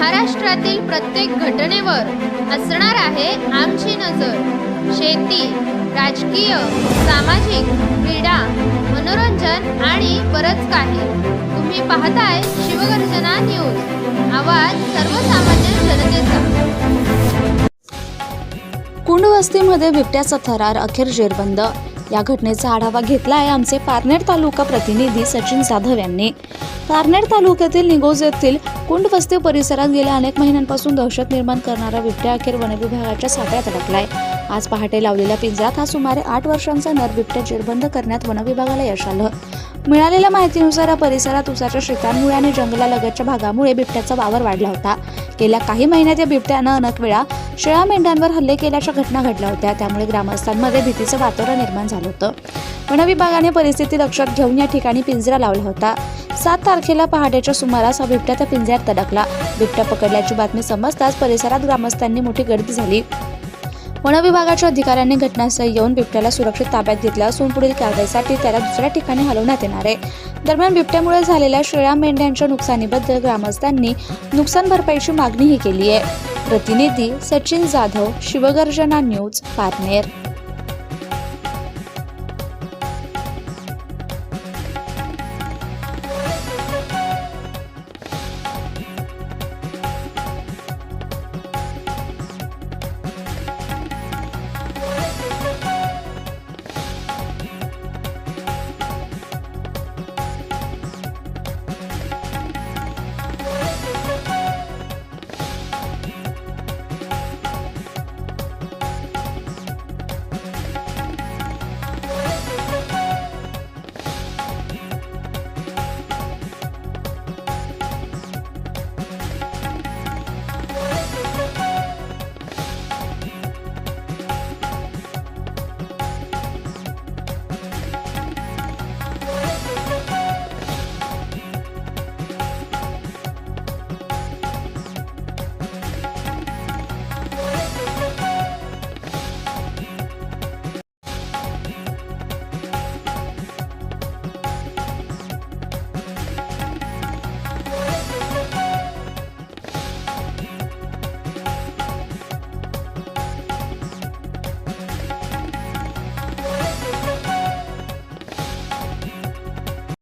महाराष्ट्रातील प्रत्येक घटनेवर असणार आहे आमची नजर। शेती, राजकीय, सामाजिक, क्रीडा, मनोरंजन आणि बरंच काही। तुम्ही पाहताय शिवगर्जना न्यूज, आवाज सर्वसामान्य जनतेचा। कुंड वस्तीमध्ये बिबट्याचा थरार, अखेर जेरबंद। या घटनेचा आढावा घेतला आहे आमचे पारनेर तालुका प्रतिनिधी सचिन जाधव यांनी। पारनेर तालुक्यातील निगोज येथील कुंड वस्ती परिसरात गेल्या अनेक महिन्यांपासून दहशत निर्माण करणारा बिबट्या अखेर वनविभागाच्या सापळ्यात अडकलाय। आज पहाटे लावलेल्या पिंजऱ्यात हा सुमारे 8 वर्षांचा नर बिबट्या जेरबंद करण्यात वनविभागाला यश आलं। मिळालेल्या माहितीनुसार या परिसरात उसाच्या शेतांमुळे आणि जंगलालगतच्या भागामुळे बिबट्याचा वावर वाढला होता। गेल्या काही महिन्यात या बिबट्यानं अनेक वेळा शेळ्या मेंढ्यांवर हल्ले केल्याच्या घटना घडल्या होत्या, त्यामुळे ग्रामस्थांमध्ये भीतीचं वातावरण निर्माण झालं होतं। वनविभागाने परिस्थिती लक्षात घेऊन या ठिकाणी पिंजरा लावला होता। 7 तारखेला पहाटेच्या सुमारास हा बिबट्या त्या पिंजऱ्यात अडकला। बिबट्या पकडल्याची बातमी समजताच परिसरात ग्रामस्थांनी मोठी गर्दी झाली। वनविभागाच्या अधिकाऱ्यांनी घटनास्थळी येऊन बिबट्याला सुरक्षित ताब्यात घेतलं असून पुढील कारवाईसाठी त्याला दुसऱ्या ठिकाणी हलवण्यात येणार आहे। दरम्यान बिबट्यामुळे झालेल्या शेळ्या मेंढ्यांच्या नुकसानीबद्दल ग्रामस्थांनी नुकसान भरपाईची मागणीही केली आहे। प्रतिनिधी सचिन जाधव, शिवगर्जना न्यूज, पारनेर।